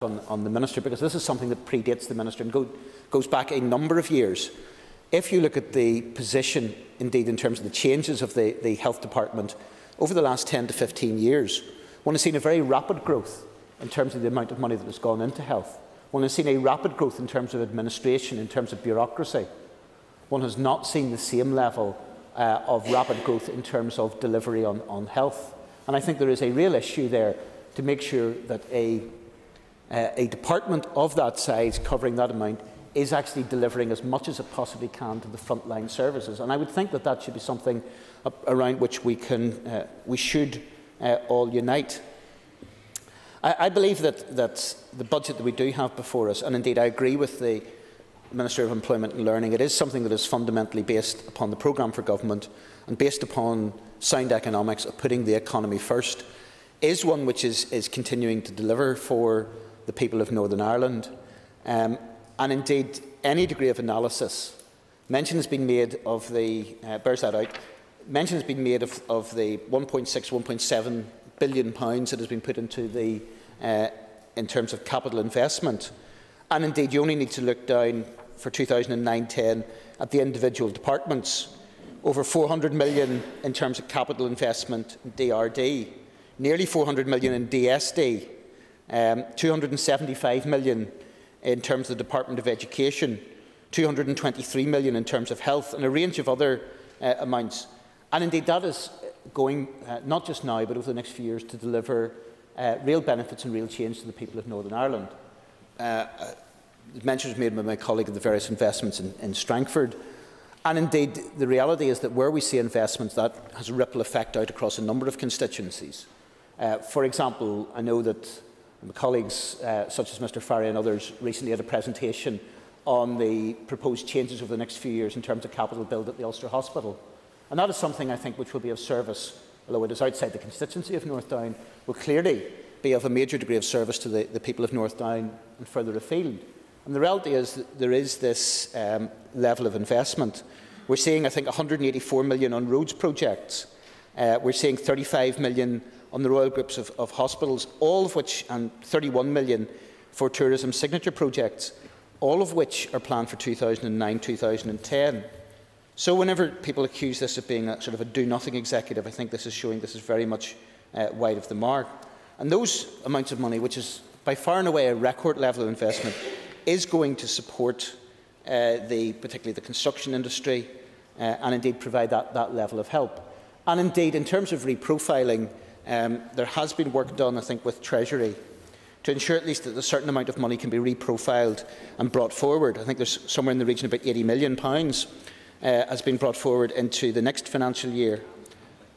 on the Minister, because this is something that predates the Minister and goes back a number of years. If you look at the position, indeed, in terms of the changes of the Health Department over the last 10 to 15 years, one has seen a very rapid growth in terms of the amount of money that has gone into health. One has seen a rapid growth in terms of administration, in terms of bureaucracy. One has not seen the same level of rapid growth in terms of delivery on health. And I think there is a real issue there to make sure that a department of that size, covering that amount, is actually delivering as much as it possibly can to the frontline services. And I would think that that should be something around which we should all unite. I believe that the budget that we do have before us, and indeed I agree with the Minister of Employment and Learning, it is something that is fundamentally based upon the programme for government and based upon sound economics of putting the economy first, is one which is continuing to deliver for the people of Northern Ireland. And indeed, any degree of analysis, mention has been made of the, bears that out, mention has been made of the 1.6, 1.7 billion pounds that has been put into the, in terms of capital investment. And indeed, you only need to look down for 2009-10 at the individual departments. Over 400 million in terms of capital investment in DRD, nearly 400 million in DSD, 275 million in terms of the Department of Education, 223 million in terms of health, and a range of other amounts. And indeed, that is going, not just now, but over the next few years, to deliver real benefits and real change to the people of Northern Ireland. Mention was made by my colleague of the various investments in Strangford. And indeed, the reality is that where we see investments, that has a ripple effect out across a number of constituencies. For example, I know that my colleagues, such as Mr Farry and others, recently had a presentation on the proposed changes over the next few years in terms of capital build at the Ulster Hospital. And that is something, I think, which will be of service, although it is outside the constituency of North Down, will clearly be of a major degree of service to the people of North Down and further afield. And the reality is that there is this level of investment. We're seeing, I think, 184 million on roads projects. We're seeing 35 million on the royal groups of hospitals, all of which, and 31 million for tourism signature projects, all of which are planned for 2009-2010. So whenever people accuse this of being a sort of a do-nothing executive, I think this is showing this is very much wide of the mark. And those amounts of money, which is by far and away a record level of investment, is going to support particularly the construction industry and indeed provide that level of help. And indeed, in terms of reprofiling, there has been work done, I think, with Treasury to ensure at least that a certain amount of money can be reprofiled and brought forward. I think there's somewhere in the region of about £80 million has been brought forward into the next financial year.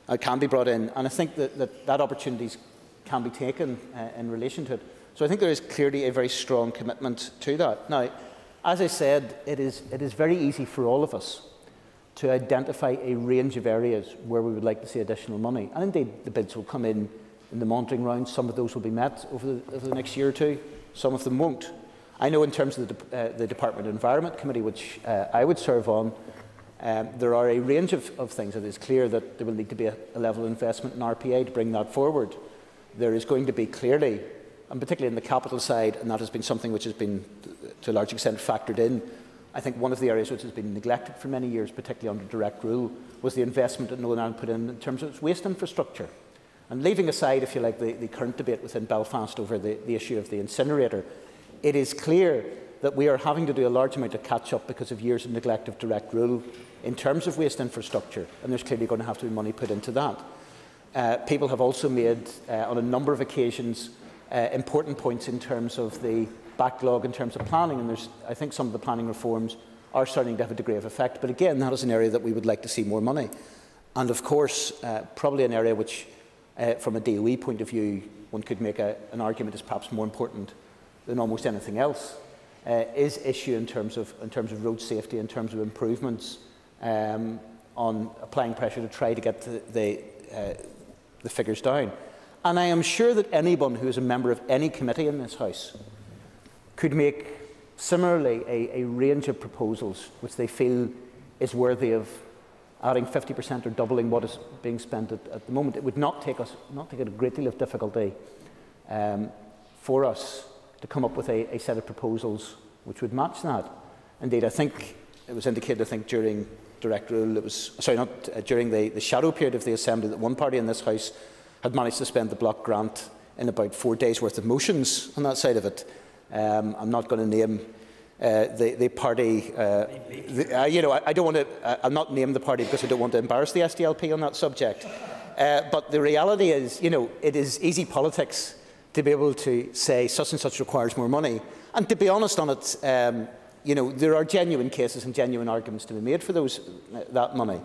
It can be brought in, and I think that opportunities can be taken in relation to it. So I think there is clearly a very strong commitment to that. Now, as I said, it is very easy for all of us to identify a range of areas where we would like to see additional money. And indeed, the bids will come in the monitoring round. Some of those will be met over the next year or two. Some of them won't. I know in terms of the Department of Environment Committee, which I would serve on, there are a range of things. It is clear that there will need to be a level of investment in RPA to bring that forward. There is going to be clearly, and particularly in the capital side, and that has been something which has been to a large extent factored in. I think one of the areas which has been neglected for many years, particularly under direct rule, was the investment that Northern Ireland put in terms of its waste infrastructure. And leaving aside, if you like, the current debate within Belfast over the issue of the incinerator, it is clear that we are having to do a large amount of catch-up because of years of neglect of direct rule in terms of waste infrastructure, and there's clearly going to have to be money put into that. People have also made, on a number of occasions, important points in terms of the backlog in terms of planning, and I think some of the planning reforms are starting to have a degree of effect. But again, that is an area that we would like to see more money. And of course, probably an area which, from a DOE point of view, one could make an argument is perhaps more important than almost anything else, is issue in terms of road safety, in terms of improvements on applying pressure to try to get the figures down. And I am sure that anyone who is a member of any committee in this House could make similarly a range of proposals which they feel is worthy of adding 50% or doubling what is being spent at the moment. It would not take a great deal of difficulty for us to come up with a set of proposals which would match that. Indeed, I think it was indicated, during direct rule, during the shadow period of the Assembly, that one party in this House had managed to spend the block grant in about 4 days' worth of motions on that side of it. I'm not going to name the party. I don't want to. I'll not name the party because I don't want to embarrass the SDLP on that subject. But the reality is, it is easy politics to be able to say such and such requires more money, and to be honest on it, there are genuine cases and genuine arguments to be made for that money.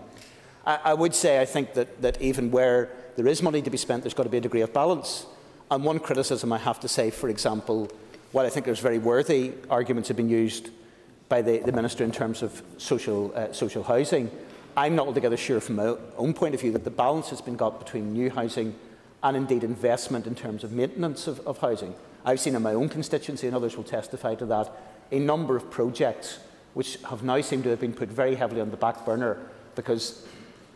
I would say I think that even where there is money to be spent, there's got to be a degree of balance. And one criticism I have to say, for example, while I think there's very worthy arguments have been used by the Minister in terms of social housing, I'm not altogether sure from my own point of view that the balance has been got between new housing and indeed investment in terms of maintenance of housing. I've seen in my own constituency, and others will testify to that, a number of projects which have now seemed to have been put very heavily on the back burner because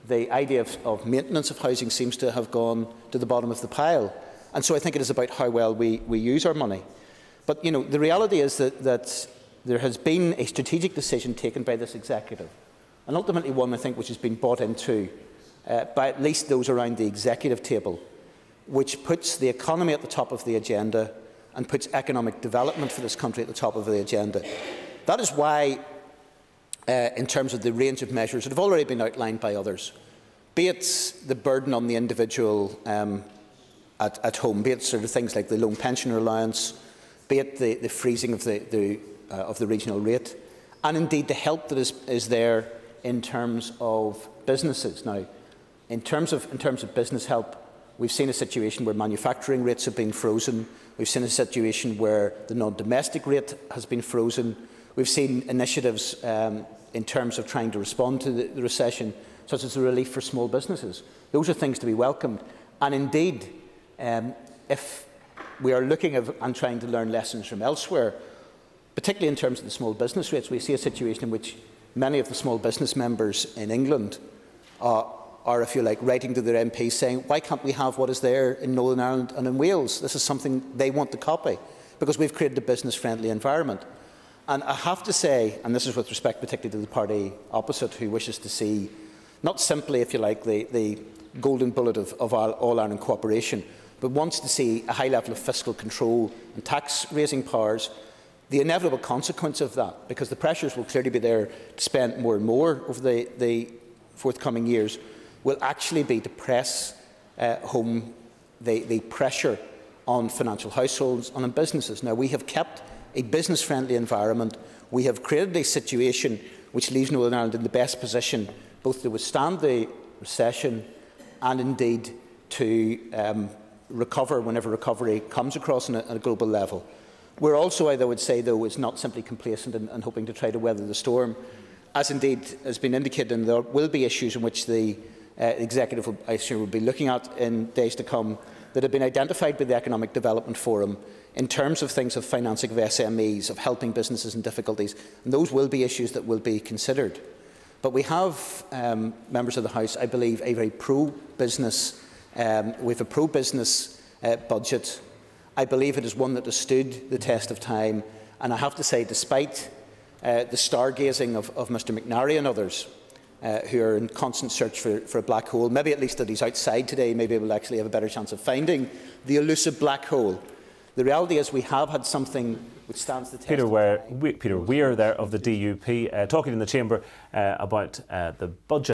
the idea of maintenance of housing seems to have gone to the bottom of the pile. And so I think it is about how well we use our money. But the reality is that there has been a strategic decision taken by this executive, and ultimately one, I think, which has been bought into by at least those around the executive table, which puts the economy at the top of the agenda and puts economic development for this country at the top of the agenda. That is why, in terms of the range of measures that have already been outlined by others, be it the burden on the individual at home, be it sort of things like the lone pensioner allowance, be it the freezing of the regional rate, and indeed the help that is there in terms of businesses. Now, in terms of business help, we've seen a situation where manufacturing rates have been frozen. We've seen a situation where the non-domestic rate has been frozen. We've seen initiatives in terms of trying to respond to the recession, such as the relief for small businesses. Those are things to be welcomed. And indeed, if we are looking at and trying to learn lessons from elsewhere, particularly in terms of the small business rates, we see a situation in which many of the small business members in England are, if you like, writing to their MPs saying, why can't we have what is there in Northern Ireland and in Wales? This is something they want to copy, because we've created a business-friendly environment. And I have to say, and this is with respect particularly to the party opposite, who wishes to see not simply, if you like, the golden bullet of all-Ireland cooperation, but wants to see a high level of fiscal control and tax-raising powers, the inevitable consequence of that, because the pressures will clearly be there to spend more and more over the forthcoming years, will actually be to press home the pressure on financial households and on businesses. Now, we have kept a business-friendly environment. We have created a situation which leaves Northern Ireland in the best position both to withstand the recession and indeed to recover whenever recovery comes across on a global level. We're also, I would say, though, is not simply complacent and hoping to try to weather the storm. As indeed has been indicated, and there will be issues in which the executive, I assume, will be looking at in days to come, that have been identified by the Economic Development Forum in terms of things of financing of SMEs, of helping businesses in difficulties, and those will be issues that will be considered. But we have, members of the House, I believe, a very pro-business, we have a pro-business budget. I believe it is one that has stood the test of time, and I have to say, despite the stargazing of Mr McNary and others, who are in constant search for a black hole, maybe at least that he's outside today, maybe we'll actually have a better chance of finding the elusive black hole. The reality is we have had something which stands the test. Peter Weir there of the DUP talking in the chamber about the budget.